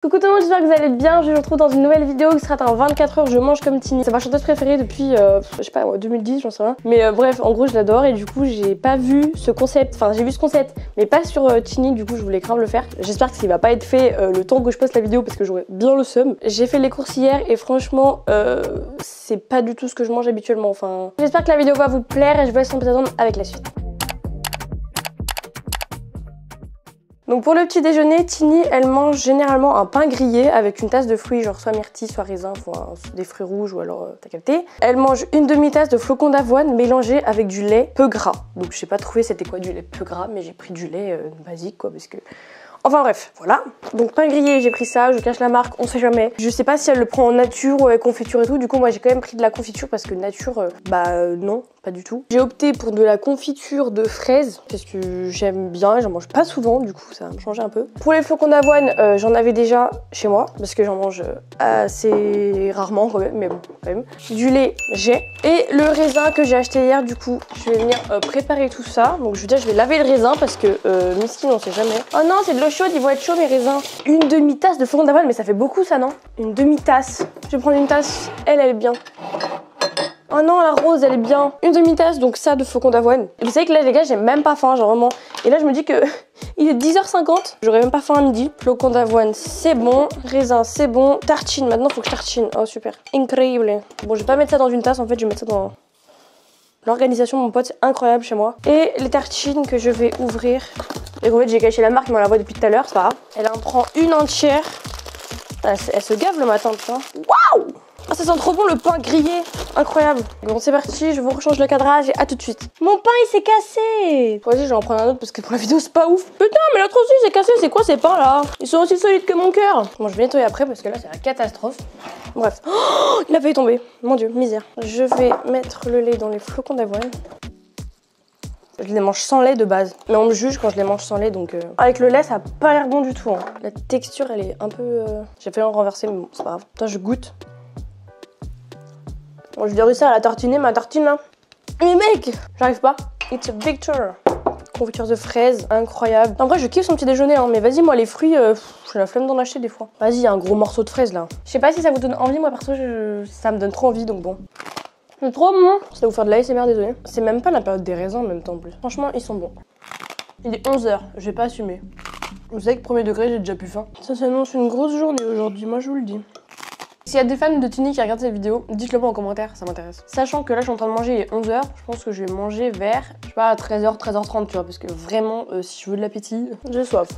Coucou tout le monde, j'espère que vous allez bien. Je vous retrouve dans une nouvelle vidéo qui sera en 24 heures. Je mange comme Tini. C'est ma chanteuse préférée depuis, je sais pas, 2010, j'en sais rien. Mais bref, en gros, je l'adore et du coup, j'ai pas vu ce concept. Enfin, j'ai vu ce concept, mais pas sur Tini. Du coup, je voulais grave le faire. J'espère que ça va pas être fait le temps que je poste la vidéo parce que j'aurais bien le seum. J'ai fait les courses hier et franchement, c'est pas du tout ce que je mange habituellement. Enfin, j'espère que la vidéo va vous plaire et je vous laisse sans plus attendre avec la suite. Donc pour le petit déjeuner, Tini, elle mange généralement un pain grillé avec une tasse de fruits, genre soit myrtille, soit raisin, soit des fruits rouges ou alors t'as capté. Elle mange une demi-tasse de flocons d'avoine mélangés avec du lait peu gras. Donc j'ai pas trouvé c'était quoi du lait peu gras, mais j'ai pris du lait basique quoi parce que... Enfin bref, voilà. Donc pain grillé, j'ai pris ça, je cache la marque, on sait jamais. Je sais pas si elle le prend en nature ou avec confiture et tout. Du coup moi j'ai quand même pris de la confiture parce que nature, non, pas du tout. J'ai opté pour de la confiture de fraises parce que j'aime bien et j'en mange pas souvent, du coup ça va me changer un peu. Pour les flocons d'avoine, j'en avais déjà chez moi parce que j'en mange assez rarement quand même, mais bon quand même. Du lait, j'ai. Et le raisin que j'ai acheté hier, du coup je vais venir préparer tout ça. Donc je veux dire je vais laver le raisin parce que miskin on sait jamais. Oh non, c'est de l'eau chaude, ils vont être chauds mes raisins. Une demi-tasse de flocons d'avoine, mais ça fait beaucoup ça non? Une demi-tasse. Je vais prendre une tasse, elle est bien. Oh non, la rose, elle est bien. Une demi-tasse, donc ça de flocons d'avoine. Vous savez que là, les gars, j'ai même pas faim, genre vraiment. Et là, je me dis que il est 10h50. J'aurais même pas faim à midi. Flocons d'avoine, c'est bon. Raisin, c'est bon. Tartine, maintenant, faut que je tartine. Oh, super. Incroyable. Bon, je vais pas mettre ça dans une tasse, en fait, je vais mettre ça dans... L'organisation, mon pote, c'est incroyable chez moi. Et les tartines que je vais ouvrir. Et en fait, j'ai caché la marque, mais on la voit depuis tout à l'heure, c'est pas grave. Elle en prend une entière. Elle se gave le matin, putain. Waouh! Ah, ça sent trop bon le pain grillé, incroyable. Bon c'est parti, je vous rechange le cadrage et à tout de suite. Mon pain il s'est cassé. Vas-y je vais en prendre un autre parce que pour la vidéo c'est pas ouf. Putain mais l'autre aussi c'est cassé, c'est quoi ces pains là? Ils sont aussi solides que mon cœur. Bon je vais nettoyer après parce que là c'est la catastrophe. Bref, oh, il a failli tomber, mon dieu, misère. Je vais mettre le lait dans les flocons d'avoine. Je les mange sans lait de base, mais on me juge quand je les mange sans lait donc avec le lait ça a pas l'air bon du tout hein. La texture elle est un peu... J'ai failli en renverser mais bon c'est pas grave. Attends je goûte. Bon, je vais réussir à la tartiner, ma tartine là. Mais mec, j'arrive pas. It's a victor. Confiture de fraises, incroyable. En vrai, je kiffe son petit déjeuner, hein, mais vas-y, moi, les fruits, j'ai la flemme d'en acheter des fois. Vas-y, il y a un gros morceau de fraise là. Je sais pas si ça vous donne envie, moi perso, ça me donne trop envie, donc bon. C'est trop bon. Ça va vous faire de l'ASMR, désolé. C'est même pas la période des raisins en même temps en plus. Franchement, ils sont bons. Il est 11h, je vais pas assumer. Vous savez que premier degré, j'ai déjà plus faim. Ça s'annonce une grosse journée aujourd'hui, moi je vous le dis. S'il y a des fans de Tini qui regardent cette vidéo, dites-le moi en commentaire, ça m'intéresse. Sachant que là je suis en train de manger, il est 11h, je pense que je vais manger vers, je sais pas, à 13h, 13h30, tu vois, parce que vraiment, si je veux de l'appétit, j'ai soif.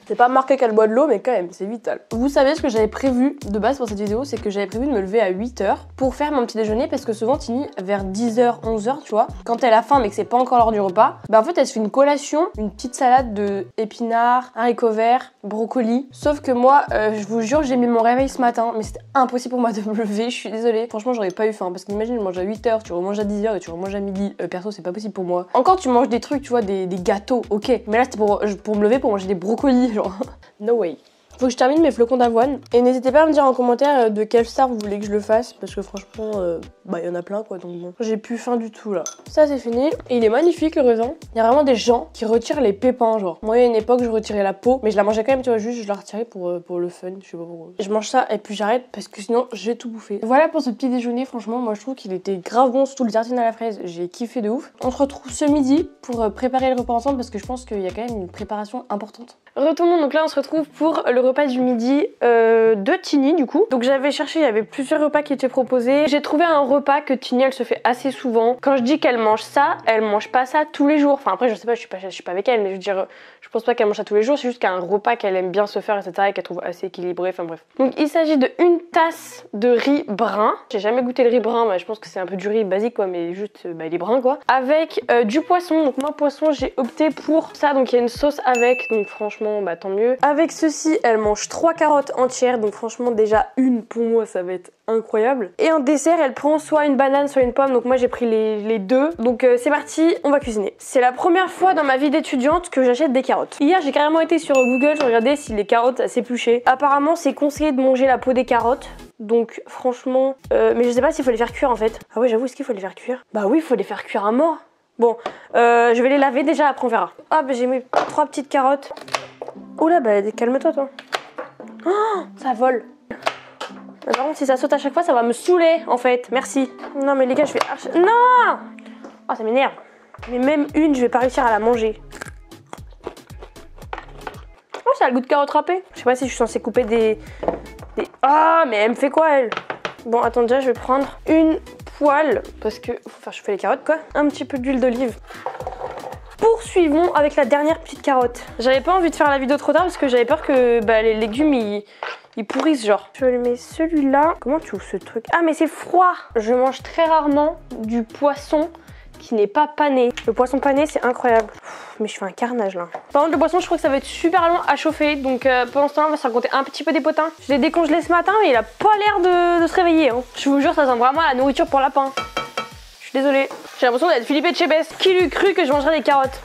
C'est pas marqué qu'elle boit de l'eau, mais quand même, c'est vital. Vous savez ce que j'avais prévu de base pour cette vidéo, c'est que j'avais prévu de me lever à 8h pour faire mon petit déjeuner, parce que souvent Tini, vers 10h, 11h, tu vois, quand elle a faim mais que c'est pas encore l'heure du repas, bah en fait elle se fait une collation, une petite salade de épinards, haricots verts, brocolis. Sauf que moi, je vous jure, j'ai mis mon réveil ce matin, mais c'était impossible pour moi de me lever, je suis désolée. Franchement, j'aurais pas eu faim, parce qu'imagine, je mange à 8h, tu remanges à 10h et tu remanges à midi. Perso, c'est pas possible pour moi. Encore, tu manges des trucs, tu vois, des gâteaux, ok. Mais là, c'était pour me lever, pour manger des brocolis, genre. No way. Faut que je termine mes flocons d'avoine. Et n'hésitez pas à me dire en commentaire de quelle star vous voulez que je le fasse. Parce que franchement, bah il y en a plein quoi. Donc bon, j'ai plus faim du tout là. Ça c'est fini. Et il est magnifique le raisin. Il y a vraiment des gens qui retirent les pépins genre. Moi il y a une époque je retirais la peau. Mais je la mangeais quand même tu vois juste je la retirais pour le fun. Je sais pas pourquoi. Je mange ça et puis j'arrête parce que sinon j'ai tout bouffé. Voilà pour ce petit déjeuner. Franchement moi je trouve qu'il était grave bon. Surtout le tartine à la fraise. J'ai kiffé de ouf. On se retrouve ce midi pour préparer le repas ensemble. Parce que je pense qu'il y a quand même une préparation importante. Retournons donc là on se retrouve pour le repas du midi de Tini du coup. Donc j'avais cherché, il y avait plusieurs repas qui étaient proposés. J'ai trouvé un repas que Tini elle se fait assez souvent. Quand je dis qu'elle mange ça, elle mange pas ça tous les jours. Enfin après je sais pas, je suis pas avec elle, mais je veux dire, je pense pas qu'elle mange ça tous les jours. C'est juste qu'il y a un repas qu'elle aime bien se faire etc. et qu'elle trouve assez équilibré, enfin bref. Donc il s'agit de une tasse de riz brun. J'ai jamais goûté le riz brun, mais je pense que c'est un peu du riz basique quoi, mais juste bah, il est brun quoi. Avec du poisson, donc moi poisson j'ai opté pour ça, donc il y a une sauce avec, donc franchement bah tant mieux. Avec ceci elle mange 3 carottes entières, donc franchement déjà une pour moi ça va être incroyable. Et en dessert elle prend soit une banane soit une pomme, donc moi j'ai pris les deux. Donc c'est parti, on va cuisiner. C'est la première fois dans ma vie d'étudiante que j'achète des carottes. Hier j'ai carrément été sur Google, je regardais si les carottes ça s'épluchait. Apparemment c'est conseillé de manger la peau des carottes. Donc franchement, mais je sais pas s'il faut les faire cuire en fait. Ah ouais j'avoue, est-ce qu'il faut les faire cuire? Bah oui il faut les faire cuire à mort. Bon, je vais les laver déjà, après on verra. Hop, j'ai mis 3 petites carottes. Oh là, bah calme-toi toi. Oh, ça vole. Mais par contre, si ça saute à chaque fois, ça va me saouler en fait. Merci. Non, mais les gars, je vais archi... Non. Oh, ça m'énerve. Mais même une, je vais pas réussir à la manger. Oh, ça a le goût de carotte râpée. Je sais pas si je suis censée couper des... Ah, mais elle me fait quoi, elle? Bon, attends, déjà, je vais prendre une poêle. Parce que faut faire chauffer les carottes, quoi. Un petit peu d'huile d'olive. Poursuivons avec la dernière petite carotte. J'avais pas envie de faire la vidéo trop tard parce que j'avais peur que les légumes, ils pourrissent, genre. Je vais mettre celui-là. Comment tu ouvres ce truc? Ah, mais c'est froid. Je mange très rarement du poisson qui n'est pas pané. Le poisson pané, c'est incroyable. Mais je fais un carnage là. Par contre, le poisson, je crois que ça va être super long à chauffer. Donc pendant ce temps, on va se raconter un petit peu des potins. Je l'ai décongelé ce matin, mais il a pas l'air de se réveiller. Hein. Je vous jure, ça sent vraiment la nourriture pour lapin. Je suis désolée. J'ai l'impression d'être Philippe Etchebest. Qui l'eût cru que je mangerais des carottes?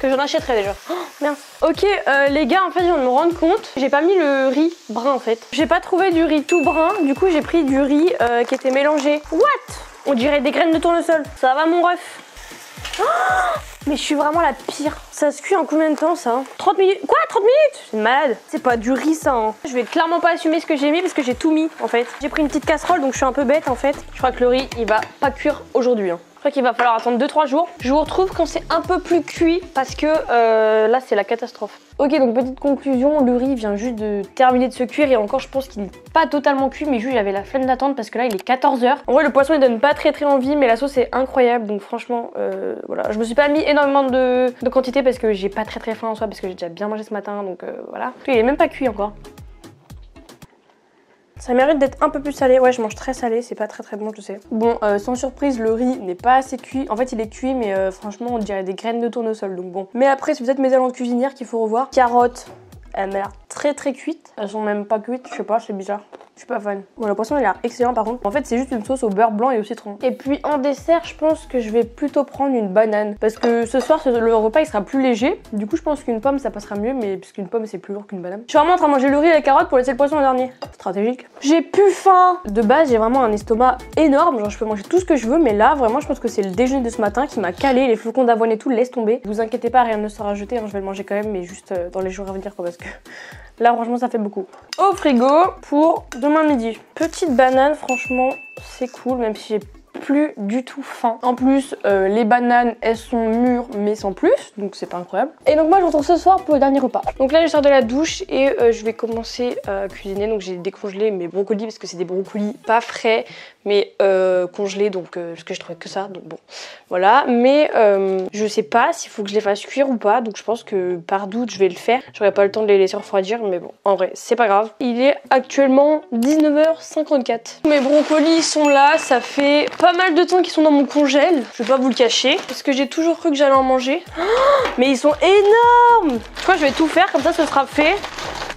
Que j'en achèterais déjà. Oh, merde. Ok, les gars, en fait, je viens de me rendre compte. J'ai pas mis le riz brun en fait. J'ai pas trouvé du riz tout brun. Du coup, j'ai pris du riz qui était mélangé. What? On dirait des graines de tournesol. Ça va, mon ref? Oh, mais je suis vraiment la pire. Ça se cuit en combien de temps ça? 30 minutes? Quoi? 30 minutes? C'est malade. C'est pas du riz ça. Hein. Je vais clairement pas assumer ce que j'ai mis parce que j'ai tout mis en fait. J'ai pris une petite casserole donc je suis un peu bête en fait. Je crois que le riz il va pas cuire aujourd'hui. Hein. Je crois qu'il va falloir attendre 2-3 jours. Je vous retrouve quand c'est un peu plus cuit parce que là c'est la catastrophe. Ok, donc petite conclusion, le riz vient juste de terminer de se cuire et encore je pense qu'il n'est pas totalement cuit mais juste j'avais la flemme d'attendre parce que là il est 14 h. En vrai le poisson il donne pas très envie mais la sauce est incroyable donc franchement voilà. Je me suis pas mis énormément de quantité parce que j'ai pas très faim en soi parce que j'ai déjà bien mangé ce matin donc voilà. Il est même pas cuit encore. Ça mérite d'être un peu plus salé. Ouais, je mange très salé, c'est pas très bon, je sais. Bon, sans surprise, le riz n'est pas assez cuit. En fait, il est cuit, mais franchement, on dirait des graines de tournesol, donc bon. Mais après, c'est peut-être mes talents de cuisinière qu'il faut revoir. Carottes, elles m'a l'air très cuites. Elles sont même pas cuites, je sais pas, c'est bizarre. Je suis pas fan. Bon, le poisson il a l'air excellent par contre. En fait, c'est juste une sauce au beurre blanc et au citron. Et puis en dessert, je pense que je vais plutôt prendre une banane. Parce que ce soir, le repas il sera plus léger. Du coup, je pense qu'une pomme ça passera mieux. Mais puisqu'une pomme c'est plus lourd qu'une banane. Je suis vraiment en train de manger le riz et la carotte pour laisser le poisson au dernier. Stratégique. J'ai plus faim. De base, j'ai vraiment un estomac énorme. Genre, je peux manger tout ce que je veux. Mais là, vraiment, je pense que c'est le déjeuner de ce matin qui m'a calé. Les flocons d'avoine et tout, laisse tomber. Vous inquiétez pas, rien ne sera jeté. Hein, je vais le manger quand même, mais juste dans les jours à venir quoi. Parce que là, franchement, ça fait beaucoup. Au frigo pour demain midi. Petite banane, franchement, c'est cool, même si j'ai plus du tout faim. En plus, les bananes, elles sont mûres, mais sans plus, donc c'est pas incroyable. Et donc moi, je vous retrouve ce soir pour le dernier repas. Donc là, je sors de la douche et je vais commencer à cuisiner. Donc j'ai décongelé mes brocolis parce que c'est des brocolis pas frais, mais congelés, donc parce que je trouvais que ça, donc bon, voilà. Mais je sais pas s'il faut que je les fasse cuire ou pas, donc je pense que par doute, je vais le faire. J'aurai pas le temps de les laisser refroidir, mais bon, en vrai, c'est pas grave. Il est actuellement 19h54. Mes brocolis sont là, ça fait pas mal de temps qu'ils sont dans mon congèle, je vais pas vous le cacher, parce que j'ai toujours cru que j'allais en manger. Oh, mais ils sont énormes! Je crois que je vais tout faire, comme ça ce sera fait.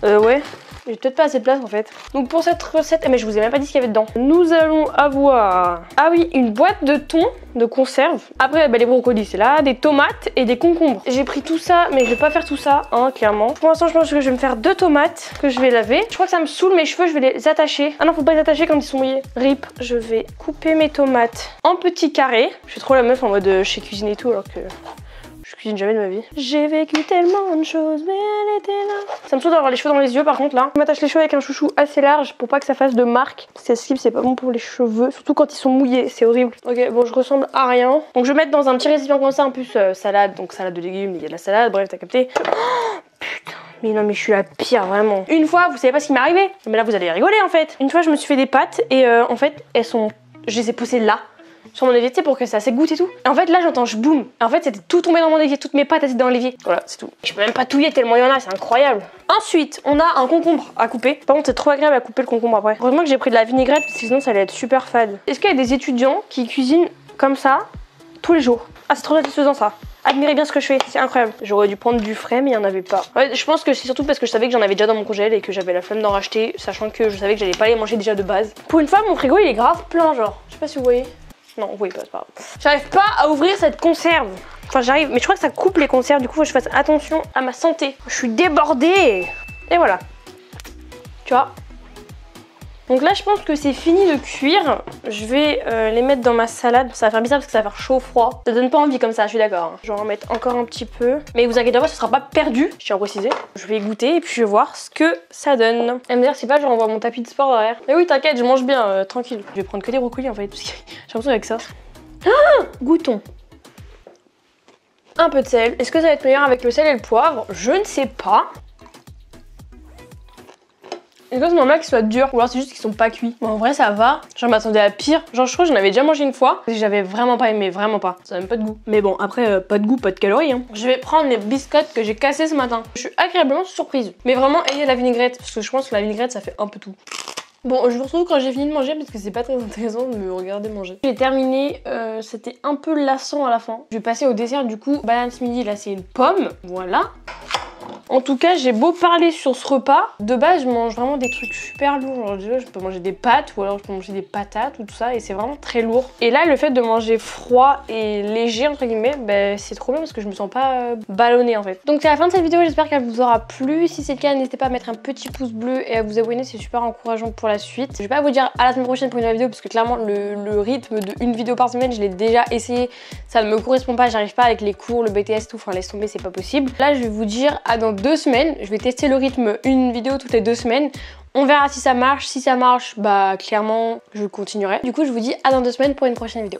Ouais. J'ai peut-être pas assez de place en fait. Donc pour cette recette, mais je vous ai même pas dit ce qu'il y avait dedans. Nous allons avoir, ah oui, une boîte de thon de conserve. Après bah, les brocolis c'est là, des tomates et des concombres. J'ai pris tout ça, mais je vais pas faire tout ça, hein, clairement. Pour l'instant je pense que je vais me faire 2 tomates que je vais laver. Je crois que ça me saoule mes cheveux, je vais les attacher. Ah non, faut pas les attacher quand ils sont mouillés. Rip, je vais couper mes tomates en petits carrés. Je suis trop la meuf en mode je sais cuisiner et tout alors que je cuisine jamais de ma vie. J'ai vécu tellement de choses, mais elle était là. Ça me saoule d'avoir les cheveux dans les yeux par contre là. Je m'attache les cheveux avec un chouchou assez large pour pas que ça fasse de marques. C'est slip, c'est pas bon pour les cheveux. Surtout quand ils sont mouillés, c'est horrible. Ok, bon, je ressemble à rien. Donc je vais mettre dans un petit récipient comme ça, en plus salade, donc salade de légumes, il y a de la salade, bref, t'as capté. Oh, putain. Mais non, mais je suis la pire, vraiment. Une fois, vous savez pas ce qui m'est arrivé. Mais là, vous allez rigoler en fait. Une fois, je me suis fait des pâtes et en fait, elles sont. Je les ai poussées là. Sur mon évier, tu sais, pour que ça s'égoutte et tout. Et en fait, là, j'entends je boum. En fait, c'était tout tombé dans mon évier, toutes mes pâtes étaient dans l'évier. Voilà, c'est tout. Je peux même pas touiller tellement il y en a, c'est incroyable. Ensuite, on a un concombre à couper. Par contre, c'est trop agréable à couper le concombre après. Heureusement que j'ai pris de la vinaigrette, parce que sinon, ça allait être super fade. Est-ce qu'il y a des étudiants qui cuisinent comme ça tous les jours? Ah, c'est trop satisfaisant ça. Admirez bien ce que je fais, c'est incroyable. J'aurais dû prendre du frais, mais il n'y en avait pas. Ouais, je pense que c'est surtout parce que je savais que j'en avais déjà dans mon congèle et que j'avais la flemme d'en racheter, sachant que je savais que j'allais pas les manger déjà de base. Pour une fois, mon frigo il est grave plein, genre. Je sais pas si vous voyez. Non, vous voyez pas, c'est pas grave. J'arrive pas à ouvrir cette conserve. Enfin, j'arrive, mais je crois que ça coupe les conserves, du coup, faut que je fasse attention à ma santé. Je suis débordée. Et voilà. Tu vois. Donc là je pense que c'est fini de cuire. Je vais les mettre dans ma salade. Ça va faire bizarre parce que ça va faire chaud-froid. Ça donne pas envie comme ça, je suis d'accord. Je vais en mettre encore un petit peu. Mais vous inquiétez pas, ce sera pas perdu, je tiens à préciser. Je vais goûter et puis je vais voir ce que ça donne. Elle me dire c'est pas je renvoie mon tapis de sport derrière. Mais oui t'inquiète, je mange bien, tranquille. Je vais prendre que des brocolis en fait. J'ai l'impression avec ça. Ah, goûtons. Un peu de sel. Est-ce que ça va être meilleur avec le sel et le poivre? Je ne sais pas. Est-ce que c'est normal qu'ils soient durs ou alors c'est juste qu'ils sont pas cuits? Bon, en vrai ça va, j'en m'attendais à pire. Genre je crois que j'en avais déjà mangé une fois et j'avais vraiment pas aimé, vraiment pas. Ça n'a même pas de goût. Mais bon après pas de goût, pas de calories hein. Je vais prendre les biscottes que j'ai cassés ce matin. Je suis agréablement surprise. Mais vraiment ayez la vinaigrette parce que je pense que la vinaigrette ça fait un peu tout. Bon, je vous retrouve quand j'ai fini de manger parce que c'est pas très intéressant de me regarder manger. J'ai terminé, c'était un peu lassant à la fin. Je vais passer au dessert du coup. Banane ce midi, là c'est une pomme, voilà. En tout cas, j'ai beau parler sur ce repas, de base je mange vraiment des trucs super lourds. Genre déjà je peux manger des pâtes ou alors je peux manger des patates ou tout ça et c'est vraiment très lourd. Et là le fait de manger froid et léger entre guillemets, ben, c'est trop bien parce que je me sens pas ballonnée en fait. Donc c'est la fin de cette vidéo, j'espère qu'elle vous aura plu. Si c'est le cas, n'hésitez pas à mettre un petit pouce bleu et à vous abonner, c'est super encourageant pour la suite. Je vais pas vous dire à la semaine prochaine pour une nouvelle vidéo parce que clairement le rythme de une vidéo par semaine je l'ai déjà essayé, ça ne me correspond pas, j'arrive pas avec les cours, le BTS tout, enfin laisse tomber, c'est pas possible. Là je vais vous dire à dans 2 semaines, je vais tester le rythme une vidéo toutes les 2 semaines. On verra si ça marche bah clairement je continuerai. Du coup je vous dis à dans 2 semaines pour une prochaine vidéo.